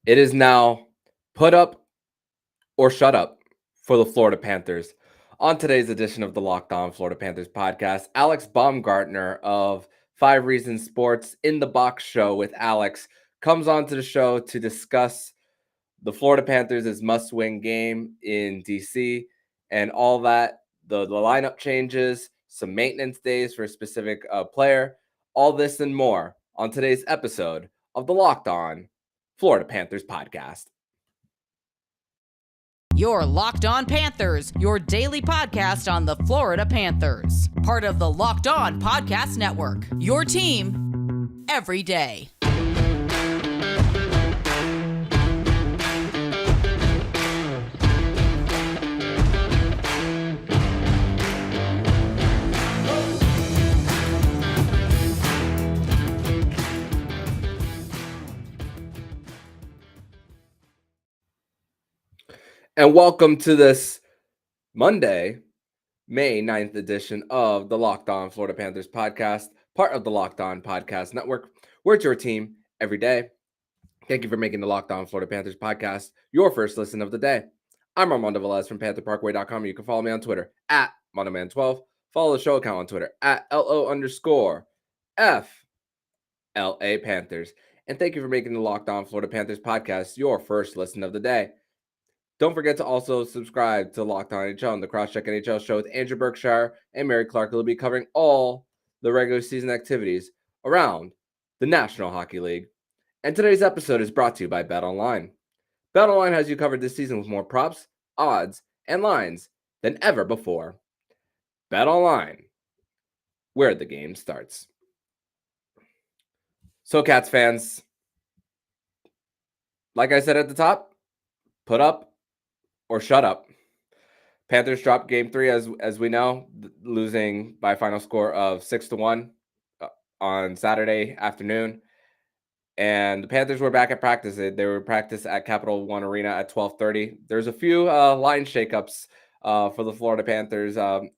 It is now put up or shut up for the Florida Panthers. On today's edition of the Locked On Florida Panthers podcast, Alex Baumgartner of 5 Reasons Sports in the Box show with Alex comes onto the show to discuss the Florida Panthers' must-win game in DC and all that, the lineup changes, some maintenance days for a specific player, all this and more on today's episode of the Locked On Florida Panthers podcast. Your Locked On Panthers, your daily podcast on the Florida Panthers. Part of the Locked On Podcast Network. Your team every day. And welcome to this Monday, May 9th edition of the Locked On Florida Panthers podcast, part of the Locked On Podcast Network. We're your team every day. Thank you for making the Locked On Florida Panthers podcast your first listen of the day. I'm Armando Velez from PantherParkway.com. You can follow me on Twitter at MondoMan12. Follow the show account on Twitter at LO_FLA Panthers. And thank you for making the Locked On Florida Panthers podcast your first listen of the day. Don't forget to also subscribe to Locked On NHL and the Crosscheck NHL show with Andrew Berkshire and Mary Clark, who will be covering all the regular season activities around the National Hockey League. And today's episode is brought to you by BetOnline. BetOnline has you covered this season with more props, odds, and lines than ever before. BetOnline, where the game starts. So, Cats fans, like I said at the top, put up or shut up. Panthers dropped game 3, as we know, losing by a final score of 6-1 on Saturday afternoon. And the Panthers were back at practice. They were practice at Capital One Arena at 12:30. There's a few line shakeups for the Florida Panthers. The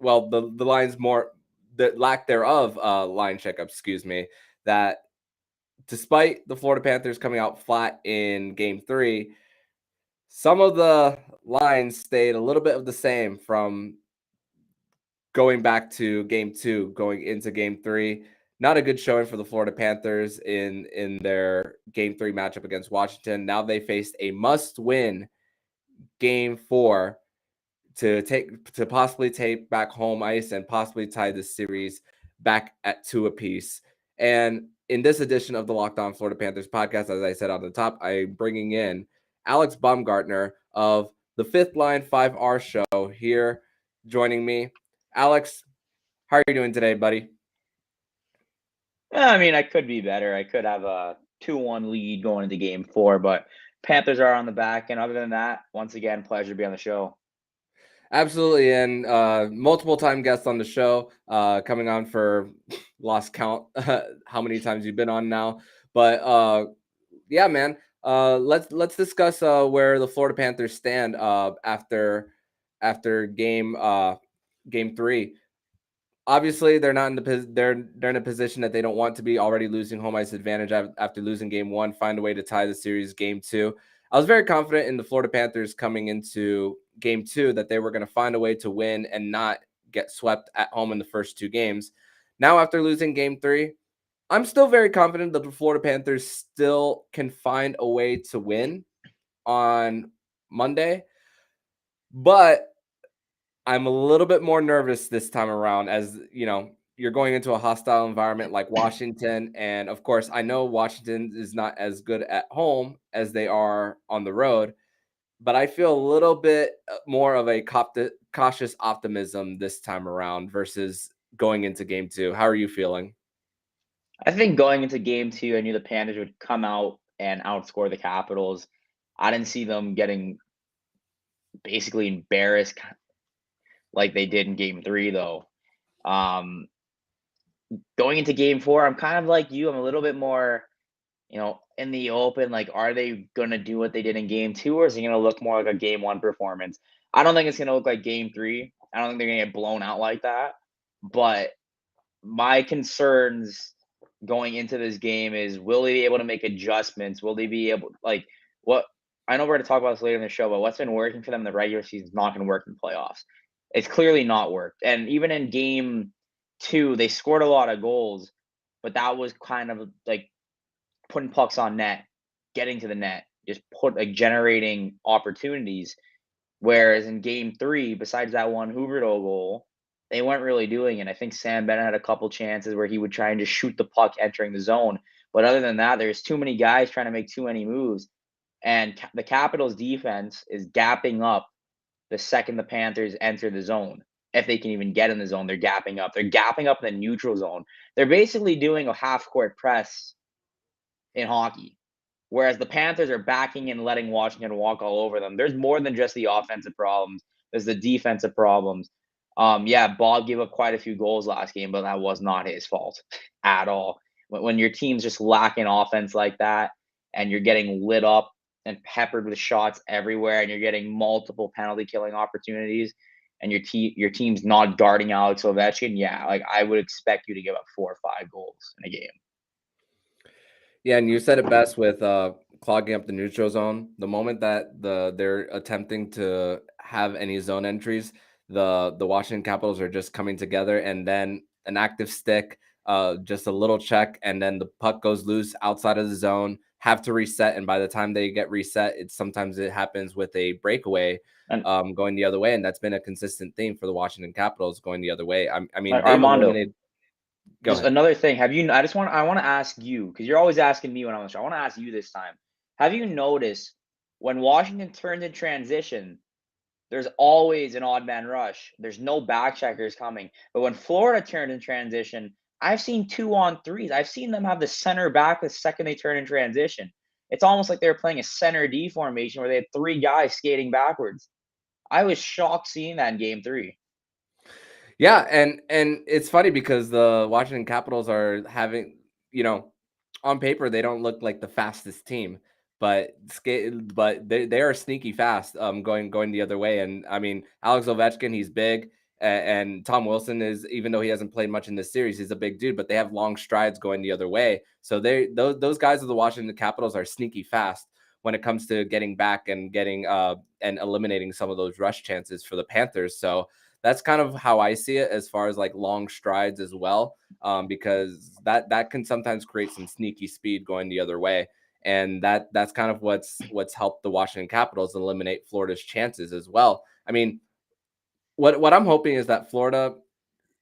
lines more, the lack thereof line shakeups, that despite the Florida Panthers coming out flat in game 3, some of the lines stayed a little bit of the same from going back to game 2, going into game 3. Not a good showing for the Florida Panthers in their game 3 matchup against Washington. Now they faced a must-win game 4 to possibly take back home ice and possibly tie the series back at 2 apiece. And in this edition of the Locked On Florida Panthers podcast, as I said on the top, I'm bringing in Alex Baumgartner of the Fifth Line 5R show here joining me. Alex, how are you doing today, buddy? I mean, I could be better. I could have a 2-1 lead going into game 4, but Panthers are on the back. And other than that, once again, pleasure to be on the show. Absolutely. And multiple time guests on the show, coming on for lost count how many times you've been on now. But yeah, man, let's discuss where the Florida Panthers stand after game 3. Obviously, they're not in they're in a position that they don't want to be, already losing home ice advantage after losing game 1. Find a way to tie the series game 2. I was very confident in the Florida Panthers coming into game 2 that they were going to find a way to win and not get swept at home in the first 2 games. Now, after losing game 3, I'm still very confident that the Florida Panthers still can find a way to win on Monday, but I'm a little bit more nervous this time around, as you know, you're going into a hostile environment like Washington. And of course, I know Washington is not as good at home as they are on the road, but I feel a little bit more of a cautious optimism this time around versus going into game 2. How are you feeling? I think going into game 2, I knew the Panthers would come out and outscore the Capitals. I didn't see them getting basically embarrassed like they did in game 3, though. Going into game 4, I'm kind of like you. I'm a little bit more, in the open. Like, are they going to do what they did in game 2, or is it going to look more like a game 1 performance? I don't think it's going to look like game 3. I don't think they're going to get blown out like that. But my concerns going into this game is, will they be able to make adjustments? Will they be able, like, what I know we're going to talk about this later in the show, but what's been working for them in the regular season is not going to work in playoffs. It's clearly not worked. And even in game 2, they scored a lot of goals, but that was kind of like putting pucks on net, getting to the net, just generating opportunities. Whereas in game 3, besides that one Huberdeau goal, they weren't really doing it. I think Sam Bennett had a couple chances where he would try and just shoot the puck entering the zone. But other than that, there's too many guys trying to make too many moves. And the Capitals defense is gapping up the second the Panthers enter the zone. If they can even get in the zone, they're gapping up. They're gapping up in the neutral zone. They're basically doing a half-court press in hockey. Whereas the Panthers are backing and letting Washington walk all over them. There's more than just the offensive problems. There's the defensive problems. Yeah, Bob gave up quite a few goals last game, but that was not his fault at all. When your team's just lacking offense like that, and you're getting lit up and peppered with shots everywhere, and you're getting multiple penalty killing opportunities, and your team's not guarding Alex Ovechkin, yeah, like I would expect you to give up 4 or 5 goals in a game. Yeah, and you said it best with clogging up the neutral zone. The moment that they're attempting to have any zone entries, the Washington Capitals are just coming together, and then an active stick, just a little check, and then the puck goes loose outside of the zone, have to reset, and by the time they get reset, sometimes it happens with a breakaway going the other way, and that's been a consistent theme for the Washington Capitals going the other way. I mean, they've Armando, eliminated. just another thing. I want to ask you, because you're always asking me when I'm on the show. I want to ask you this time. Have you noticed when Washington turns in transition, there's always an odd man rush. There's no back checkers coming. But when Florida turned in transition, I've seen 2-on-3s. I've seen them have the center back the second they turn in transition. It's almost like they were playing a center D formation where they had 3 guys skating backwards. I was shocked seeing that in game 3. Yeah, and it's funny because the Washington Capitals are having, on paper they don't look like the fastest team, but they are sneaky fast going the other way. And I mean, Alex Ovechkin, he's big, and Tom Wilson is, even though he hasn't played much in this series, he's a big dude, but they have long strides going the other way. So those guys of the Washington Capitals are sneaky fast when it comes to getting back and getting and eliminating some of those rush chances for the Panthers. So that's kind of how I see it as far as like long strides as well, because that can sometimes create some sneaky speed going the other way. And that's kind of what's helped the Washington Capitals eliminate Florida's chances as well. I mean, what I'm hoping is that Florida,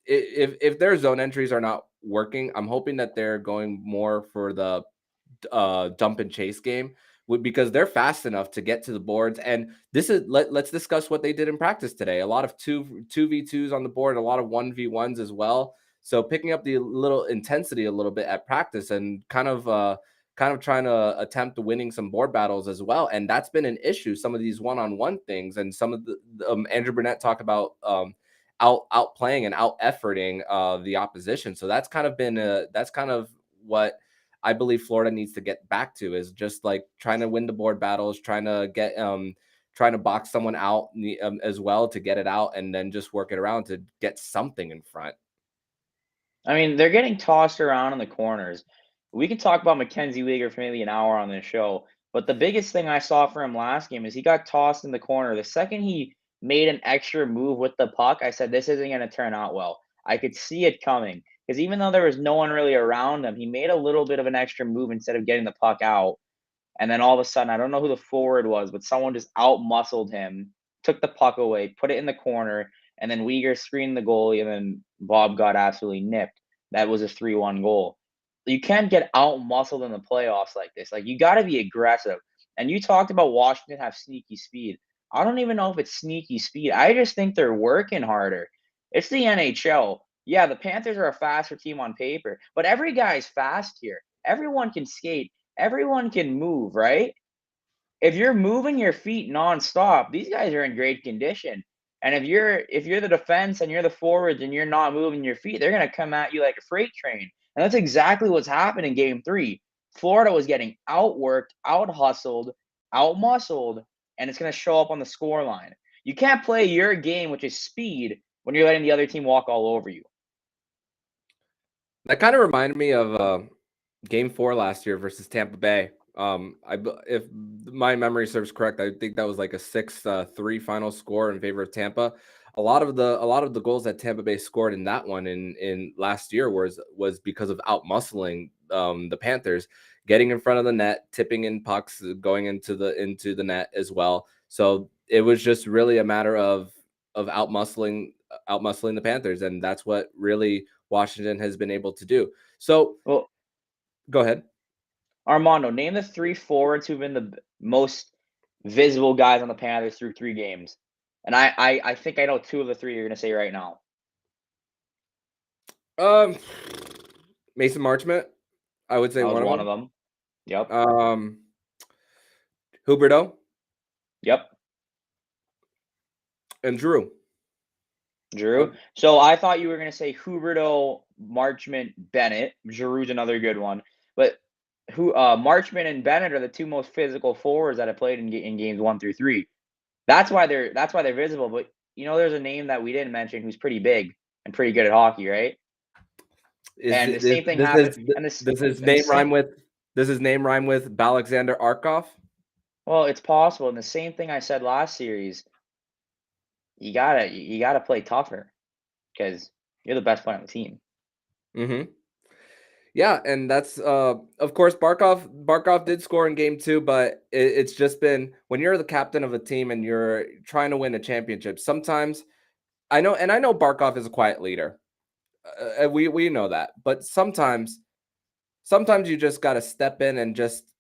if their zone entries are not working, I'm hoping that they're going more for the dump and chase game, because they're fast enough to get to the boards. And this is let's discuss what they did in practice today. A lot of 2v2s on the board, a lot of 1v1s as well. So picking up the little intensity a little bit at practice, and kind of trying to attempt winning some board battles as well. And that's been an issue, some of these one-on-one things, and some of the Andrew Brunette talked about outplaying and out efforting the opposition. So that's kind of what I believe Florida needs to get back to, is just like trying to win the board battles, trying to box someone out as well to get it out, and then just work it around to get something in front. I mean, they're getting tossed around in the corners. We can talk about Mackenzie Weegar for maybe an hour on this show, but the biggest thing I saw for him last game is he got tossed in the corner. The second he made an extra move with the puck, I said, this isn't going to turn out well. I could see it coming, because even though there was no one really around him, he made a little bit of an extra move instead of getting the puck out. And then all of a sudden, I don't know who the forward was, but someone just out-muscled him, took the puck away, put it in the corner, and then Weegar screened the goalie, and then Bob got absolutely nipped. That was a 3-1 goal. You can't get out-muscled in the playoffs like this. Like, you got to be aggressive. And you talked about Washington have sneaky speed. I don't even know if it's sneaky speed. I just think they're working harder. It's the NHL. Yeah, the Panthers are a faster team on paper, but every guy's fast here. Everyone can skate. Everyone can move, right? If you're moving your feet nonstop, these guys are in great condition. And if you're the defense and you're the forwards and you're not moving your feet, they're gonna come at you like a freight train. And that's exactly what's happened in game 3. Florida was getting outworked, out-hustled, out-muscled, and it's gonna show up on the score line. You can't play your game, which is speed, when you're letting the other team walk all over you. That kind of reminded me of Game 4 last year versus Tampa Bay. If my memory serves correct, I think that was like a 6-3 final score in favor of Tampa. A lot of the goals that Tampa Bay scored in that one in last year was because of out muscling the Panthers, getting in front of the net, tipping in pucks, going into the net as well. So it was just really a matter of out muscling the Panthers, and that's what really Washington has been able to do. So Well, go ahead. Armando, name the 3 forwards who've been the most visible guys on the Panthers through 3 games. And I think I know 2 of the 3 you're gonna say right now. Mason Marchment, I would say That was one one of of them. Yep. them. Huberdeau Yep. and Drew. So I thought you were gonna say Huberdeau, Marchment, Bennett. Giroux's another good one. But Marchment and Bennett are the 2 most physical forwards that have played in games 1 through 3. That's why they're visible. But there's a name that we didn't mention who's pretty big and pretty good at hockey, right? And the same thing happened. Does his name rhyme with Alexander Arkov? Well, it's possible. And the same thing I said last series. You gotta play tougher because you're the best player on the team. Mm-hmm. Yeah, and that's of course Barkov did score in game 2, but it's just been when you're the captain of a team and you're trying to win a championship. Sometimes I know Barkov is a quiet leader. We know that, but sometimes you just got to step in and just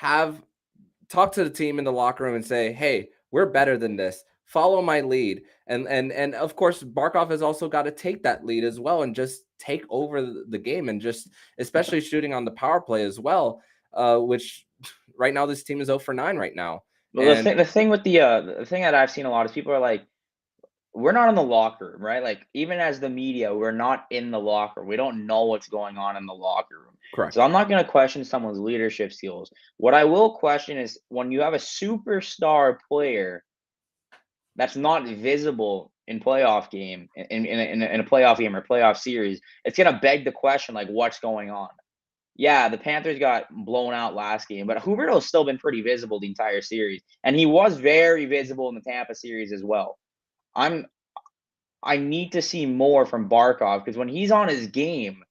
talk to the team in the locker room and say, "Hey, we're better than this. Follow my lead." And of course, Barkov has also got to take that lead as well and just take over the game, and just especially shooting on the power play as well, which right now this team is 0 for 9 right now. Well, And the thing that I've seen a lot is people are like, we're not in the locker room, right? Like, even as the media, we're not in the locker room. We don't know what's going on in the locker room. correct. So I'm not going to question someone's leadership skills. What I will question is when you have a superstar player that's not visible in playoff game in a playoff game or playoff series, it's going to beg the question, like, what's going on? Yeah, the Panthers got blown out last game, but Huberdeau's still been pretty visible the entire series, and he was very visible in the Tampa series as well. I need to see more from Barkov because when he's on his game,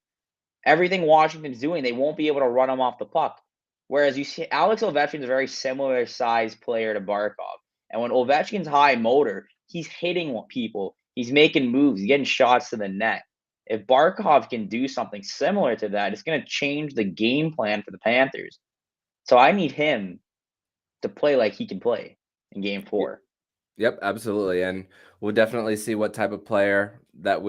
everything Washington's doing, they won't be able to run him off the puck. Whereas you see Alex Ovechkin's a very similar size player to Barkov. And when Ovechkin's high motor, he's hitting people. He's making moves. He's getting shots to the net. If Barkov can do something similar to that, it's going to change the game plan for the Panthers. So I need him to play like he can play in game 4. Yep, absolutely. And we'll definitely see what type of player that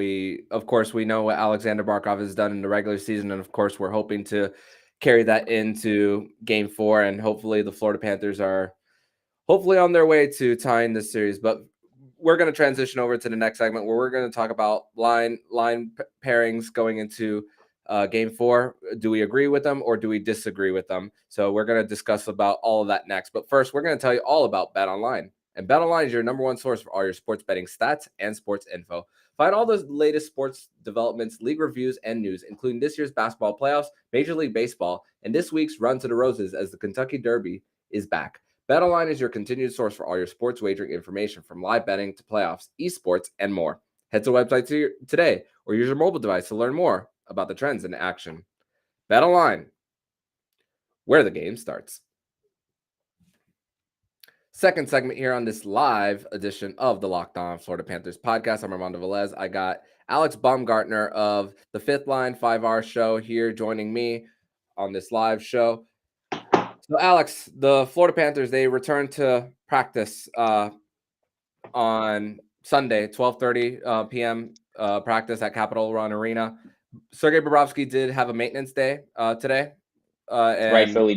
of course, we know what Alexander Barkov has done in the regular season. And of course, we're hoping to carry that into game 4. And hopefully the Florida Panthers are on their way to tying this series. But we're going to transition over to the next segment where we're going to talk about line pairings going into game 4. Do we agree with them or do we disagree with them? So we're going to discuss about all of that next. But first, we're going to tell you all about BetOnline. And BetOnline is your number one source for all your sports betting stats and sports info. Find all the latest sports developments, league reviews, and news, including this year's basketball playoffs, Major League Baseball, and this week's Run to the Roses as the Kentucky Derby is back. BetOnline is your continued source for all your sports wagering information, from live betting to playoffs, esports, and more. Head to the website today or use your mobile device to learn more about the trends in action. BetOnline, where the game starts. Second segment here on this live edition of the Locked On Florida Panthers podcast. I'm Armando Velez. I got Alex Baumgartner of the Fifth Line 5R show here joining me on this live show. So, Alex, the Florida Panthers, they returned to practice on Sunday, 12:30 p.m. Practice at Capital One Arena. Sergei Bobrovsky did have a maintenance day today. And rightfully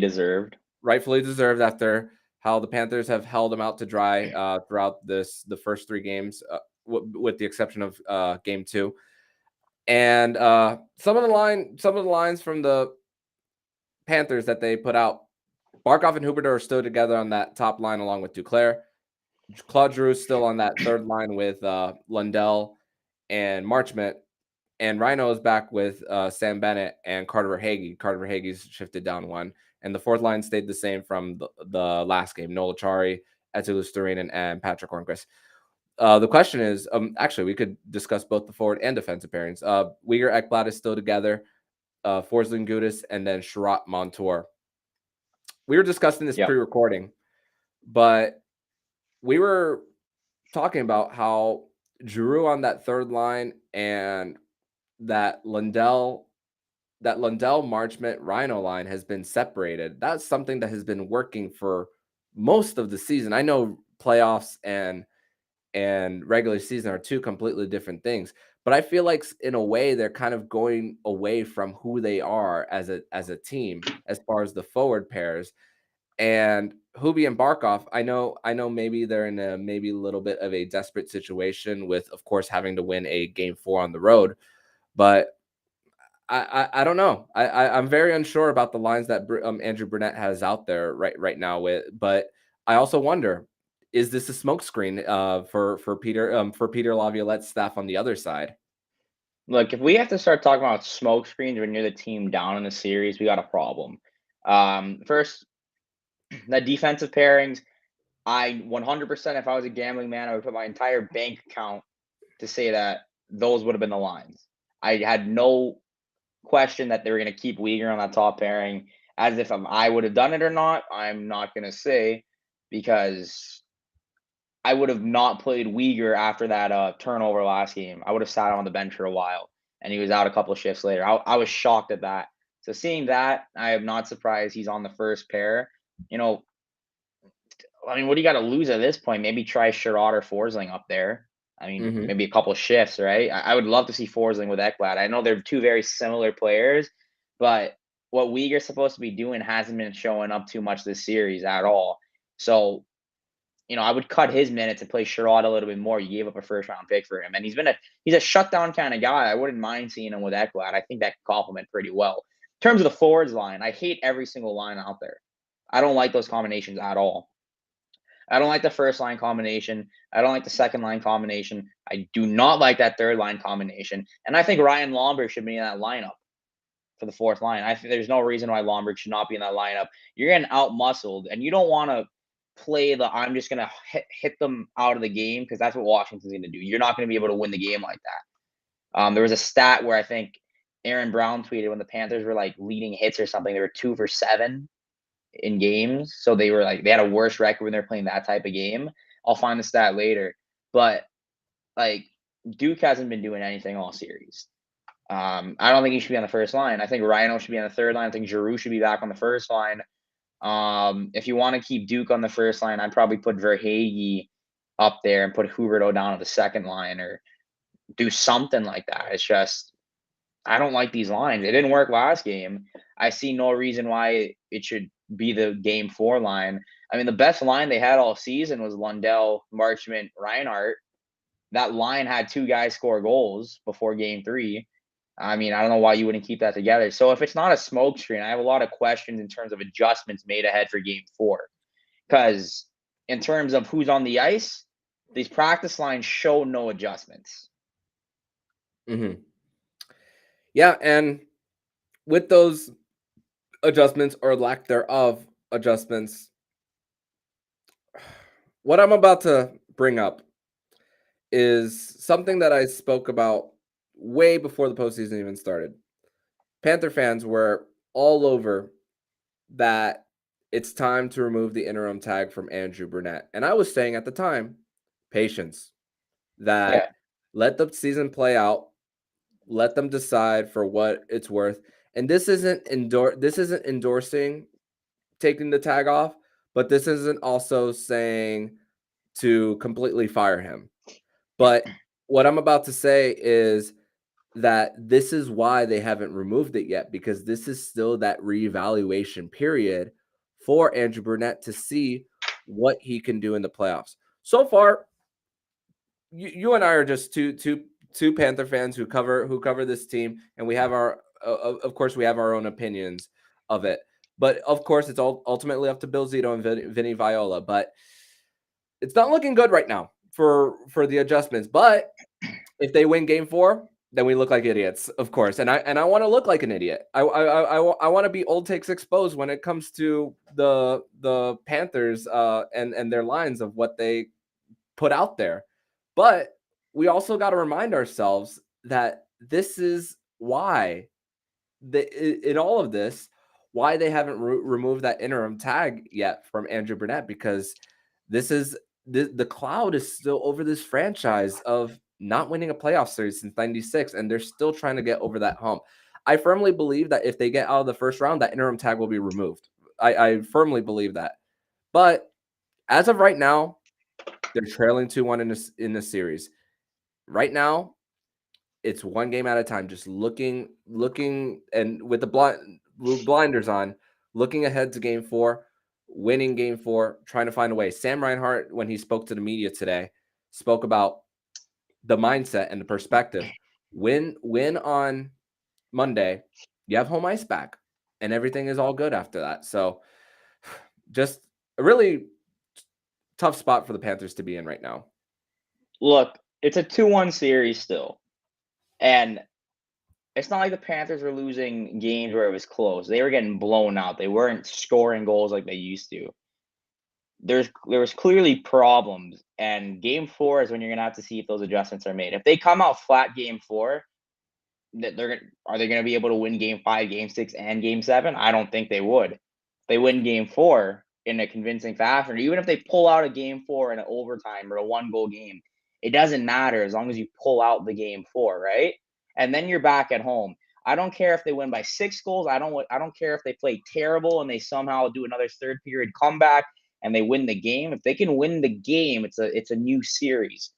deserved after how the Panthers have held him out to dry throughout the first 3 games, with the exception of game 2. And some of the lines from the Panthers that they put out, Barkov and Huberdeau are still together on that top line along with Duclair. Claude Giroux still on that third line with Lundell and Marchment. And Rhino is back with Sam Bennett and Carter Verhaeghe. Carter Verhaeghe's shifted down one. And the fourth line stayed the same from the last game. Noel Chari, Etu Lustarin, and Patrick Hornquist. The question is, actually, we could discuss both the forward and defensive pairings. Uyghur Ekblad is still together. Forsling Gudis, and then Sherratt Montour. We were discussing this pre-recording, but we were talking about how Giroux on that third line and that Lundell Marchment Rhino line has been separated. That's something that has been working for most of the season. I know playoffs and regular season are two completely different things, but I feel like in a way they're kind of going away from who they are as a team as far as the forward pairs. And Hubie and Barkov, I know maybe they're in a maybe a little bit of a desperate situation with, of course, having to win a game 4 on the road, but I don't know. I'm very unsure about the lines that Andrew Brunette has out there right now but I also wonder, is this a smokescreen for Peter Laviolette's staff on the other side? Look, if we have to start talking about smoke screens when you're the team down in the series, we got a problem. First, the defensive pairings, I 100%, if I was a gambling man, I would put my entire bank account to say that those would have been the lines. I had no question that they were going to keep Uyghur on that top pairing. As if I would have done it or not, I'm not going to say, because I would have not played Uyghur after that turnover last game. I would have sat on the bench for a while, and he was out a couple of shifts later. I was shocked at that. So seeing that, I am not surprised he's on the first pair. You know, I mean, what do you got to lose at this point? Maybe try Sherratt or Forsling up there. I mean, maybe a couple of shifts, right? I would love to see Forsling with Ekblad. I know they're two very similar players, but what Uyghur's supposed to be doing hasn't been showing up too much this series at all. So, you know, I would cut his minutes and play Sherratt a little bit more. You gave up a first-round pick for him, and he's a shutdown kind of guy. I wouldn't mind seeing him with Ekblad. I think that could complement pretty well. In terms of the forwards line, I hate every single line out there. I don't like those combinations at all. I don't like the first line combination. I don't like the second line combination. I do not like that third line combination. And I think Ryan Lomberg should be in that lineup for the fourth line. I think there's no reason why Lomberg should not be in that lineup. You're getting out-muscled, and you don't want to play I'm just going to hit them out of the game, because that's what Washington's going to do. You're not going to be able to win the game like that. There was a stat where I think Aaron Brown tweeted when the Panthers were like leading hits or something, they were 2 for 7 in games. So they had a worse record when they're playing that type of game. I'll find the stat later. But like, Duke hasn't been doing anything all series. I don't think he should be on the first line. I think Rhino should be on the third line. I think Giroux should be back on the first line. If you want to keep Duke on the first line, I'd probably put Verhaeghe up there and put Huberdeau down on the second line, or do something like that. It's just, I don't like these lines. It didn't work last game. I see no reason why it should be the game 4 line. I mean, the best line they had all season was Lundell, Marchment, Reinhart. That line had 2 guys score goals before game 3. I mean, I don't know why you wouldn't keep that together. So if it's not a smoke screen, I have a lot of questions in terms of adjustments made ahead for game 4. Because in terms of who's on the ice, these practice lines show no adjustments. Yeah, and with those adjustments or lack thereof adjustments, what I'm about to bring up is something that I spoke about way before the postseason even started. Panther fans were all over that it's time to remove the interim tag from Andrew Brunette. And I was saying at the time, patience, that let the season play out, let them decide for what it's worth. And this isn't endorsing taking the tag off, but this isn't also saying to completely fire him. But what I'm about to say is that this is why they haven't removed it yet, because this is still that reevaluation period for Andrew Brunette to see what he can do in the playoffs. So far, you and I are just two Panther fans who cover this team, and we have of course we have our own opinions of it. But of course, it's ultimately up to Bill Zito and Vinny Viola. But it's not looking good right now for the adjustments. But if they win game 4, then we look like idiots, of course. And I want to look like an idiot. I want to be old takes exposed when it comes to the Panthers and their lines of what they put out there. But we also got to remind ourselves that this is why in all of this, why they haven't removed that interim tag yet from Andrew Brunette, because this is the cloud is still over this franchise of not winning a playoff series since 96, and they're still trying to get over that hump. I firmly believe that if they get out of the first round, that interim tag will be removed. I firmly believe that. But as of right now, they're trailing 2-1 in this series. Right now, it's one game at a time, just looking and with the blinders on, looking ahead to game 4, winning game 4, trying to find a way. Sam Reinhart, when he spoke to the media today, spoke about the mindset and the perspective. Win on Monday, you have home ice back, and everything is all good after that. So just a really tough spot for the Panthers to be in right now. Look, it's a 2-1 series still. And it's not like the Panthers were losing games where it was close. They were getting blown out. They weren't scoring goals like they used to. There was clearly problems, and game 4 is when you're gonna have to see if those adjustments are made. If they come out flat game 4, are they gonna be able to win game 5, game 6, and game 7? I don't think they would. If they win game 4 in a convincing fashion, or even if they pull out a game 4 in an overtime or a 1-goal game, it doesn't matter as long as you pull out the game 4, right? And then you're back at home. I don't care if they win by 6 goals. I don't care if they play terrible and they somehow do another third period comeback and they win the game. If they can win the game, it's a new series,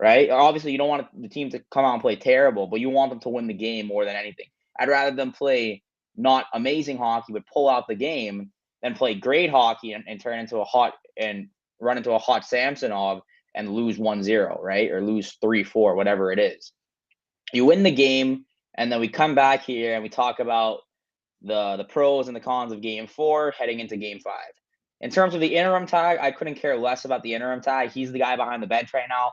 right? Obviously, you don't want the team to come out and play terrible, but you want them to win the game more than anything. I'd rather them play not amazing hockey but pull out the game than play great hockey and turn into run into a hot Samsonov and lose 1-0, right? Or lose 3-4, whatever it is. You win the game, and then we come back here and we talk about the pros and the cons of game 4 heading into game 5. In terms of the interim tag, I couldn't care less about the interim tag. He's the guy behind the bench right now.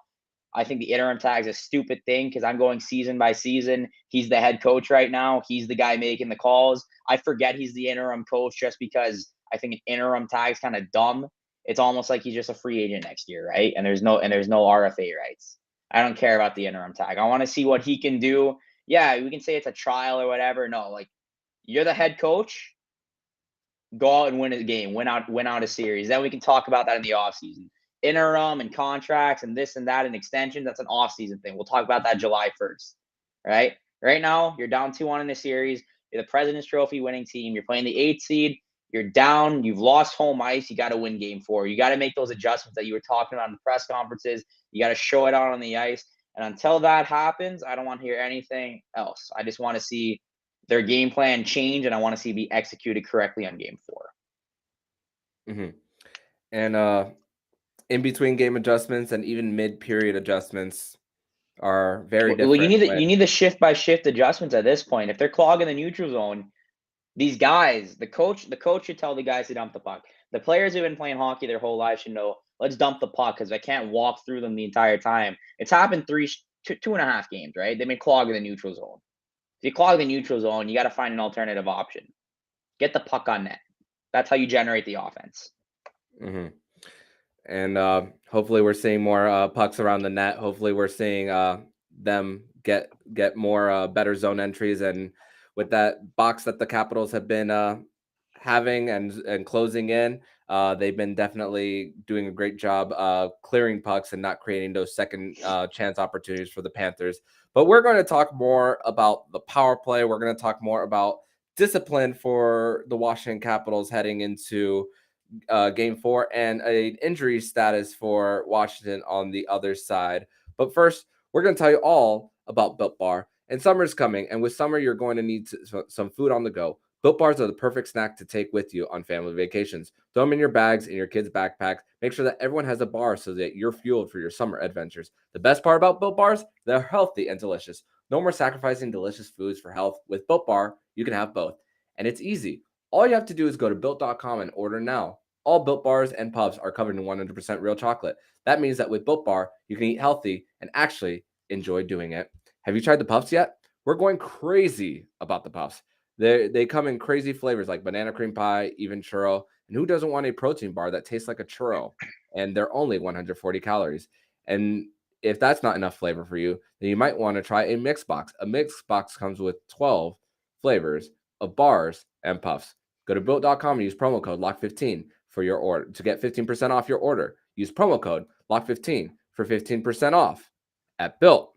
I think the interim tag is a stupid thing because I'm going season by season. He's the head coach right now. He's the guy making the calls. I forget he's the interim coach just because I think an interim tag is kind of dumb. It's almost like he's just a free agent next year, right? And there's no RFA rights. I don't care about the interim tag. I want to see what he can do. Yeah, we can say it's a trial or whatever. No, like, you're the head coach. Go out and win a game. Win out a series. Then we can talk about that in the offseason. Interim and contracts and this and that and extensions, that's an off-season thing. We'll talk about that July 1st, right? Right now, you're down 2-1 in the series. You're the President's Trophy winning team. You're playing the 8th seed. You're down. You've lost home ice. You got to win game 4. You got to make those adjustments that you were talking about in the press conferences. You got to show it out on the ice. And until that happens, I don't want to hear anything else. I just want to see their game plan change, and I want to see it be executed correctly on game 4. Mm-hmm. And in between game adjustments and even mid-period adjustments are very different. Well, you need the shift by shift adjustments at this point. If they're clogging the neutral zone, these guys, the coach should tell the guys to dump the puck. The players who've been playing hockey their whole life should know, let's dump the puck because I can't walk through them the entire time. It's happened 2.5 games, right? They've been clogging the neutral zone. If you clog the neutral zone, you got to find an alternative option. Get the puck on net. That's how you generate the offense. Mm-hmm. And hopefully we're seeing more pucks around the net. Hopefully we're seeing them get more better zone entries. And with that box that the Capitals have been having and closing in, they've been definitely doing a great job clearing pucks and not creating those second chance opportunities for the Panthers. But we're going to talk more about the power play. We're going to talk more about discipline for the Washington Capitals heading into game 4 and an injury status for Washington on the other side. But first, we're going to tell you all about Built Bar. And summer's coming, and with summer, you're going to need some food on the go. Built Bars are the perfect snack to take with you on family vacations. Throw them in your bags, in your kids' backpacks. Make sure that everyone has a bar so that you're fueled for your summer adventures. The best part about Built Bars, they're healthy and delicious. No more sacrificing delicious foods for health. With Built Bar, you can have both. And it's easy. All you have to do is go to Built.com and order now. All Built Bars and Pubs are covered in 100% real chocolate. That means that with Built Bar, you can eat healthy and actually enjoy doing it. Have you tried the puffs yet? We're going crazy about the puffs. They come in crazy flavors like banana cream pie, even churro. And who doesn't want a protein bar that tastes like a churro? And they're only 140 calories. And if that's not enough flavor for you, then you might want to try a mix box. A mix box comes with 12 flavors of bars and puffs. Go to built.com and use promo code LOCK15 for your order to get 15% off your order. Use promo code LOCK15 for 15% off at built.com.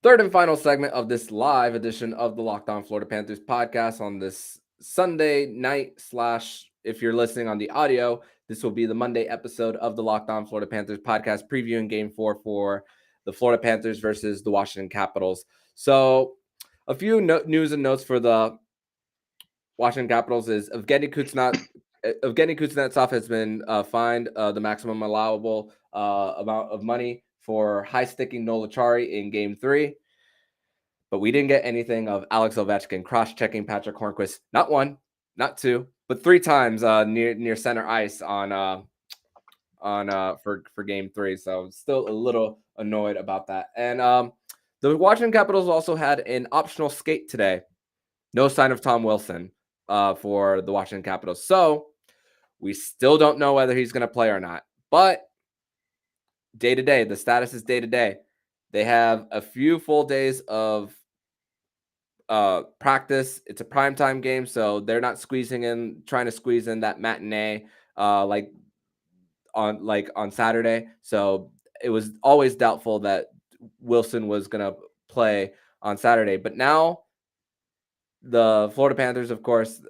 Third and final segment of this live edition of the Locked On Florida Panthers podcast on this Sunday night / if you're listening on the audio, this will be the Monday episode of the Locked On Florida Panthers podcast previewing Game 4 for the Florida Panthers versus the Washington Capitals. So a few news and notes for the Washington Capitals is Evgeny Kuznetsov has been fined the maximum allowable amount of money for high-sticking Noel Acciari in Game 3. But we didn't get anything of Alex Ovechkin cross-checking Patrick Hornquist, not 1, not 2, but 3 times near center ice for Game 3. So I'm still a little annoyed about that. And the Washington Capitals also had an optional skate today. No sign of Tom Wilson for the Washington Capitals. So we still don't know whether he's going to play or not. But day to day, the status is day to day. They have a few full days of practice. It's a primetime game, so they're not trying to squeeze in that matinee like on Saturday. So it was always doubtful that Wilson was going to play on Saturday. But now the Florida Panthers, of course,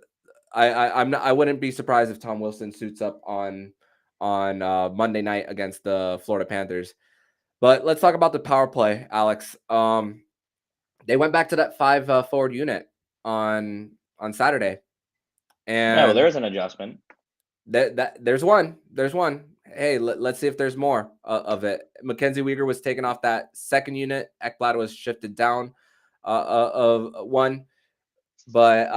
I wouldn't be surprised if Tom Wilson suits up on Monday night against the Florida Panthers. But let's talk about the power play, Alex. They went back to that 5 forward unit on Saturday, and well, there's an adjustment. There's one. Hey, let's see if there's more of it. Mackenzie Weegar was taken off that second unit. Ekblad was shifted down of 1. But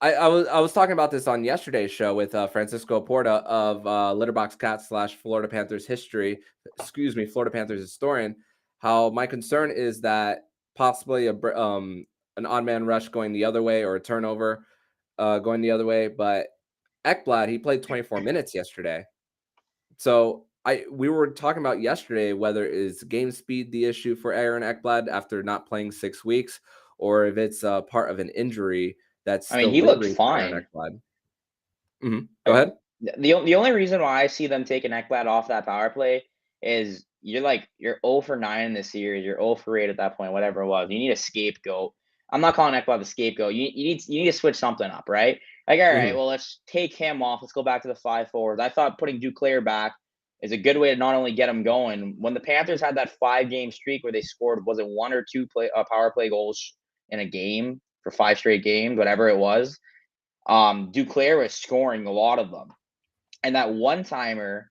I was talking about this on yesterday's show with Francisco Porta of Litterbox Cats / Florida Panthers Florida Panthers historian. How my concern is that possibly an odd man rush going the other way or a turnover going the other way. But Ekblad, he played 24 minutes yesterday. So we were talking about yesterday whether is game speed the issue for Aaron Ekblad after not playing 6 weeks, or if it's part of an injury that's still he looked lingering fine. for Aaron Ekblad. Go ahead. The only reason why I see them taking Ekblad off that power play is you're 0 for 9 in this series. You're 0 for 8 at that point, whatever it was. You need a scapegoat. I'm not calling Ekblad the scapegoat. You need to switch something up, right? All right, well, let's take him off. Let's go back to the 5 forwards. I thought putting Duclair back is a good way to not only get him going. When the Panthers had that 5-game streak where they scored, was it 1 or 2 power play goals in a game for 5 straight games, whatever it was, Duclair was scoring a lot of them. And that one-timer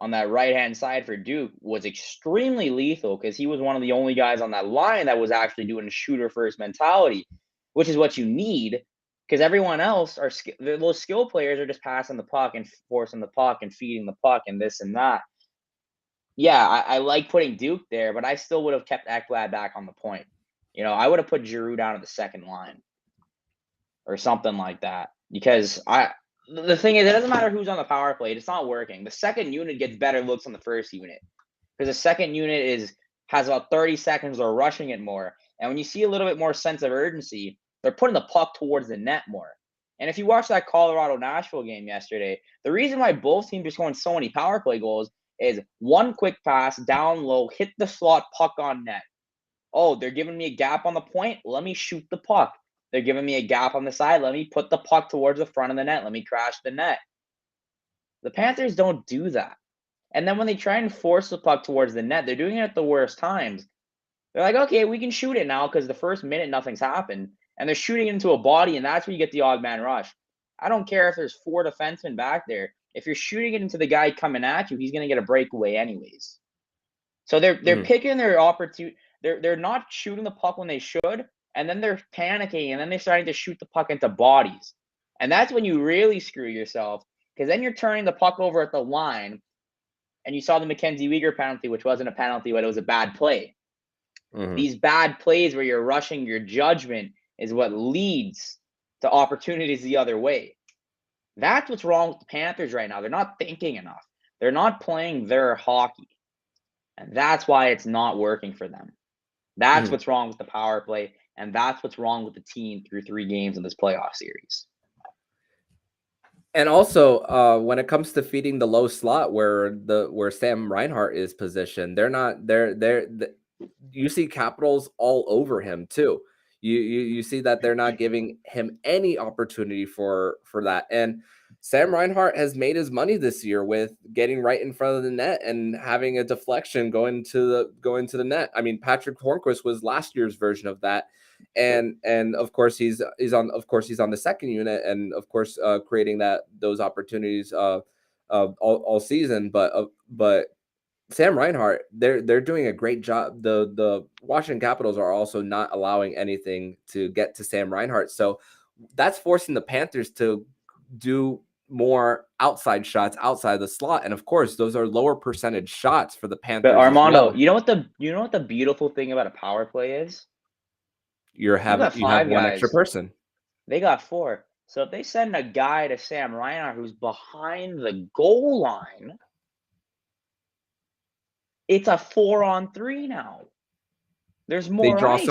on that right-hand side for Duke was extremely lethal because he was one of the only guys on that line that was actually doing shooter-first mentality, which is what you need because everyone else, those skill players are just passing the puck and forcing the puck and feeding the puck and this and that. Yeah, I like putting Duke there, but I still would have kept Ekblad back on the point. I would have put Giroux down at the second line or something like that because the thing is, it doesn't matter who's on the power play. It's not working. The second unit gets better looks than the first unit because the second unit has about 30 seconds or rushing it more. And when you see a little bit more sense of urgency, they're putting the puck towards the net more. And if you watch that Colorado-Nashville game yesterday, the reason why both teams are scoring so many power play goals is one quick pass down low, hit the slot, puck on net. Oh, they're giving me a gap on the point. Let me shoot the puck. They're giving me a gap on the side. Let me put the puck towards the front of the net. Let me crash the net. The Panthers don't do that. And then when they try and force the puck towards the net, they're doing it at the worst times. They're like, okay, we can shoot it now because the first minute nothing's happened. And they're shooting into a body, and that's where you get the odd man rush. I don't care if there's 4 defensemen back there. If you're shooting it into the guy coming at you, he's going to get a breakaway anyways. So they're picking their opportunity. They're not shooting the puck when they should, and then they're panicking, and then they're starting to shoot the puck into bodies. And that's when you really screw yourself, because then you're turning the puck over at the line, and you saw the Mackenzie Weegar penalty, which wasn't a penalty, but it was a bad play. Mhm. These bad plays where you're rushing your judgment is what leads to opportunities the other way. That's what's wrong with the Panthers right now. They're not thinking enough. They're not playing their hockey. And that's why it's not working for them. That's Mhm. what's wrong with the power play. And that's what's wrong with the team through 3 games in this playoff series. And also, when it comes to feeding the low slot where Sam Reinhart is positioned, you see Capitals all over him too. You see that they're not giving him any opportunity for that. And Sam Reinhart has made his money this year with getting right in front of the net and having a deflection going to the net. I mean, Patrick Hornquist was last year's version of that. And of course he's on the second unit, and of course creating those opportunities all season. But Sam Reinhart, they're doing a great job. The Washington Capitals are also not allowing anything to get to Sam Reinhart, so that's forcing the Panthers to do more outside shots outside the slot, and of course those are lower percentage shots for the Panthers But Armando, as well. you know what the beautiful thing about a power play is? You You got have 5 one extra guys. person. They got 4. So if they send a guy to Sam Reinhart who's behind the goal line, it's a 4-on-3 now. There's more ice.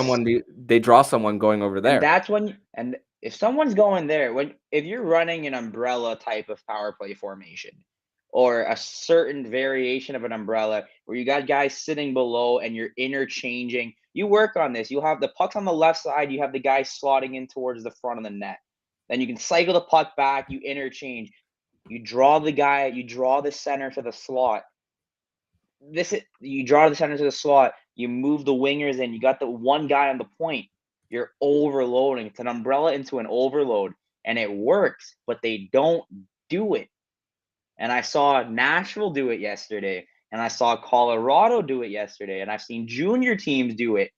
They draw someone going over And there. that's when and if someone's going there, if you're running an umbrella type of power play formation or a certain variation of an umbrella where you got guys sitting below and you're interchanging, you work on this. You'll have the pucks on the left side, you have the guys slotting in towards the front of the net. Then you can cycle the puck back, you interchange. You draw the center to the slot. You draw the center to the slot, you move the wingers in, you got the one guy on the point. You're overloading. It's an umbrella into an overload, and it works, but they don't do it. And I saw Nashville do it yesterday, and I saw Colorado do it yesterday, and I've seen junior teams do it.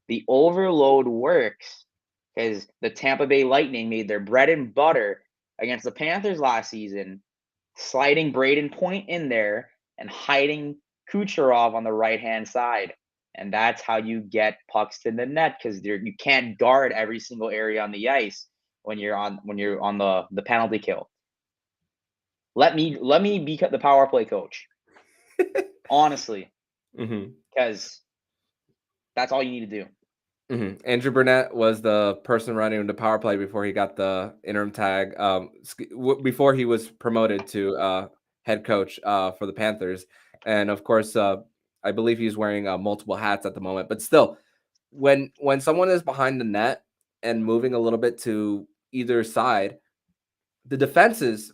The overload works because the Tampa Bay Lightning made their bread and butter against the Panthers last season, sliding Braden Point in there and hiding Kucherov on the right-hand side. And that's how you get pucks to the net, because you can't guard every single area on the ice when you're on the penalty kill. Let me be the power play coach. Honestly. Mm-hmm. Because that's all you need to do. Mm-hmm. Andrew Brunette was the person running the power play before he got the interim tag, before he was promoted to head coach for the Panthers. And of course, I believe he's wearing multiple hats at the moment. But still, when someone is behind the net and moving a little bit to either side, the defenses,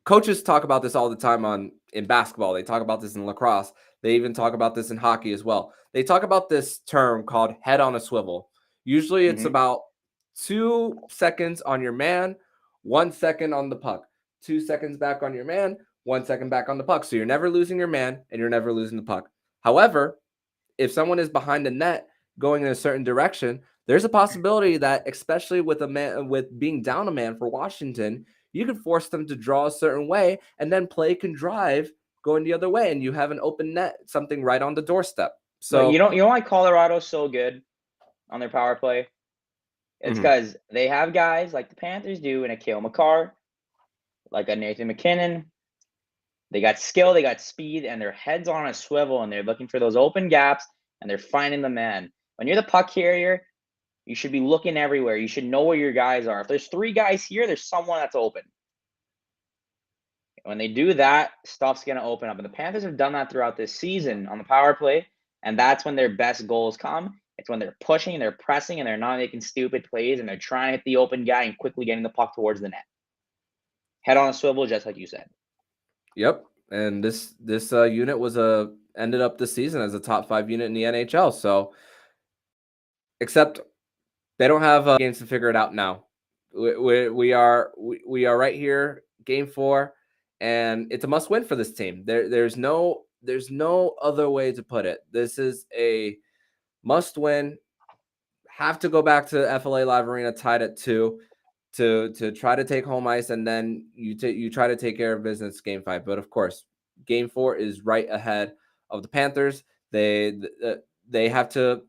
coaches talk about this all the time in basketball. They talk about this in lacrosse. They even talk about this in hockey as well. They talk about this term called head on a swivel. Usually it's about 2 seconds on your man, 1 second on the puck, 2 seconds back on your man, 1 second back on the puck. So you're never losing your man and you're never losing the puck. However, if someone is behind the net going in a certain direction, there's a possibility that, especially with being down a man for Washington, you can force them to draw a certain way, and then play can drive going the other way, and you have an open net, something right on the doorstep. So But you know why Colorado's so good on their power play? It's because they have guys like the Panthers do in a Cale Makar, like a Nathan McKinnon. They got skill, they got speed, and their head's on a swivel, and they're looking for those open gaps, and they're finding the man. When you're the puck carrier, you should be looking everywhere. You should know where your guys are. If there's 3 guys here, there's someone that's open. When they do that, stuff's going to open up. And the Panthers have done that throughout this season on the power play, and that's when their best goals come. It's when they're pushing, they're pressing, and they're not making stupid plays, and they're trying to hit the open guy and quickly getting the puck towards the net. Head on a swivel, just like you said. Yep. And this unit was ended up this season as a top 5 unit in the NHL. So, except they don't have games to figure it out now. We are right here, game 4, and it's a must win for this team. There's no other way to put it. This is a must win. Have to go back to FLA Live Arena tied at 2 to try to take home ice, and then you try to take care of business game 5. But of course, Game 4 is right ahead of the Panthers. They have to,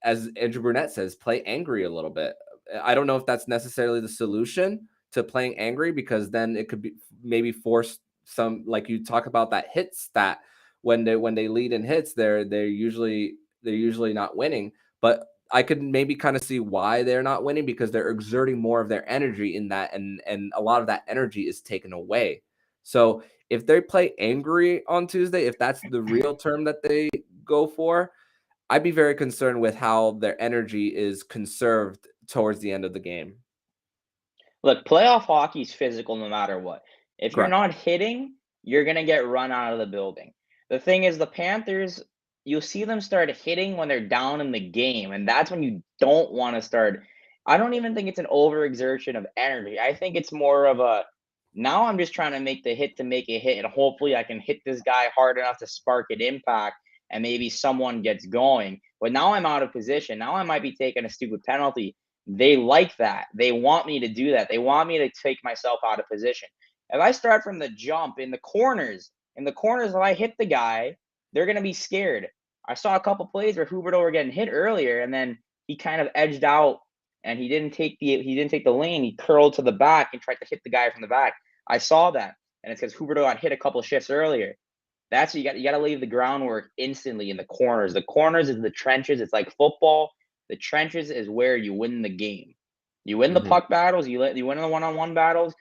as Andrew Brunette says, play angry a little bit. I don't know if that's necessarily the solution to playing angry, because then it could be maybe force some, like you talk about that hit stat, when they lead in hits, they're usually not winning. But I could maybe kind of see why they're not winning, because they're exerting more of their energy in that, and a lot of that energy is taken away. So if they play angry on Tuesday, if that's the real term that they go for, I'd be very concerned with how their energy is conserved towards the end of the game. Look, playoff hockey is physical no matter what. If you're Correct. not hitting, you're going to get run out of the building. The thing is, the Panthers, you'll see them start hitting when they're down in the game, and that's when you don't want to start. I don't even think it's an overexertion of energy. I think it's more of a, now I'm just trying to make the hit to make a hit, and hopefully I can hit this guy hard enough to spark an impact, and maybe someone gets going. But now I'm out of position. Now I might be taking a stupid penalty. They like that. They want me to do that. They want me to take myself out of position. If I start from the jump in the corners, if I hit the guy, they're going to be scared. I saw a couple plays where Huberdeau were getting hit earlier, and then he kind of edged out, and he didn't take the lane. He curled to the back and tried to hit the guy from the back. I saw that, and it's because Huberdeau got hit a couple shifts earlier. That's what you got to leave the groundwork instantly in the corners. The corners is the trenches. It's like football. The trenches is where you win the game. You win the puck battles. You win the one-on-one battles.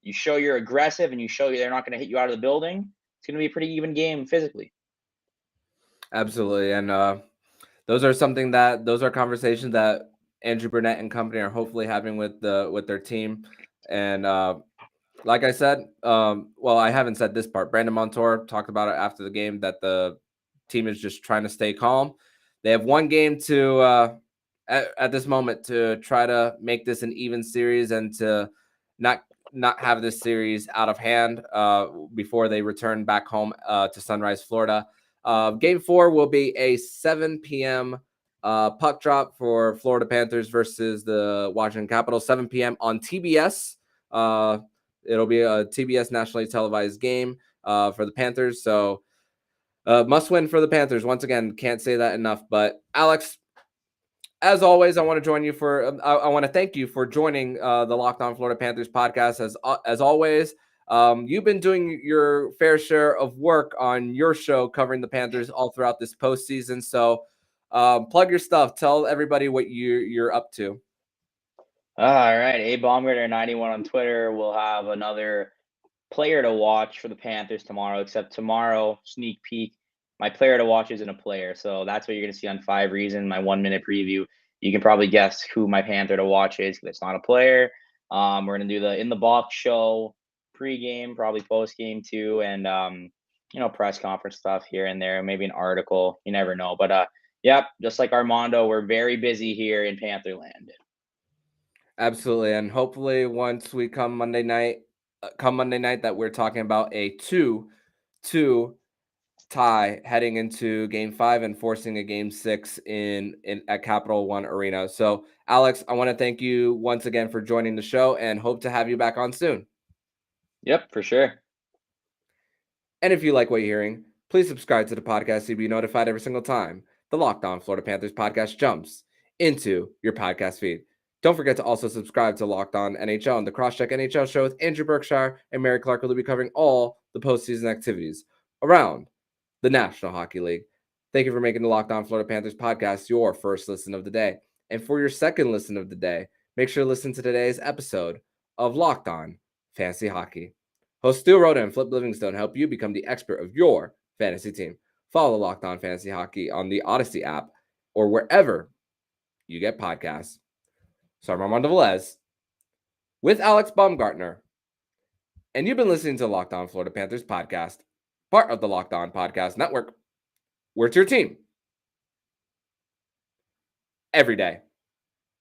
You show you're aggressive, and you show they're not going to hit you out of the building. It's going to be a pretty even game physically. Absolutely, and those are conversations that Andrew Brunette and company are hopefully having with their team. And like I said, well, I haven't said this part. Brandon Montour talked about it after the game, that the team is just trying to stay calm. They have one game to at this moment to try to make this an even series, and to not have this series out of hand before they return back home to Sunrise, Florida. Game 4 will be a 7 p.m. Puck drop for Florida Panthers versus the Washington Capitals, 7 p.m. on TBS. It'll be a TBS nationally televised game for the Panthers. So must win for the Panthers. Once again, can't say that enough. But Alex, as always, I want to join you for. I want to thank you for joining the Locked On Florida Panthers podcast. As always, you've been doing your fair share of work on your show covering the Panthers all throughout this postseason. So plug your stuff. Tell everybody what you're up to. All right, A Baumgartner 91 on Twitter. We'll have another player to watch for the Panthers tomorrow. Except tomorrow, sneak peek, my player to watch isn't a player, so that's what you're going to see on 5 Reasons, my 1-minute preview. You can probably guess who my Panther to watch is, because it's not a player. We're going to do the In the Box show pregame, probably postgame too, and press conference stuff here and there, maybe an article. You never know, but yep, just like Armando, we're very busy here in Pantherland. Absolutely, and hopefully once we come Monday night, that we're talking about a 2-2 tie heading into Game 5 and forcing a Game 6 in at Capital One Arena. So, Alex, I want to thank you once again for joining the show, and hope to have you back on soon. Yep, for sure. And if you like what you're hearing, please subscribe to the podcast so you'll be notified every single time the Locked On Florida Panthers podcast jumps into your podcast feed. Don't forget to also subscribe to Locked On NHL and the Crosscheck NHL show with Andrew Berkshire and Mary Clark, will be covering all the postseason activities around the National Hockey League. Thank you for making the Locked On Florida Panthers podcast your first listen of the day. And for your second listen of the day, make sure to listen to today's episode of Locked On Fantasy Hockey. Host Stu Rhoda and Flip Livingstone help you become the expert of your fantasy team. Follow Locked On Fantasy Hockey on the Odyssey app or wherever you get podcasts. So I'm Armando Velez with Alex Baumgartner, and you've been listening to Locked On Florida Panthers podcast, part of the Locked On Podcast Network. We're your team every day.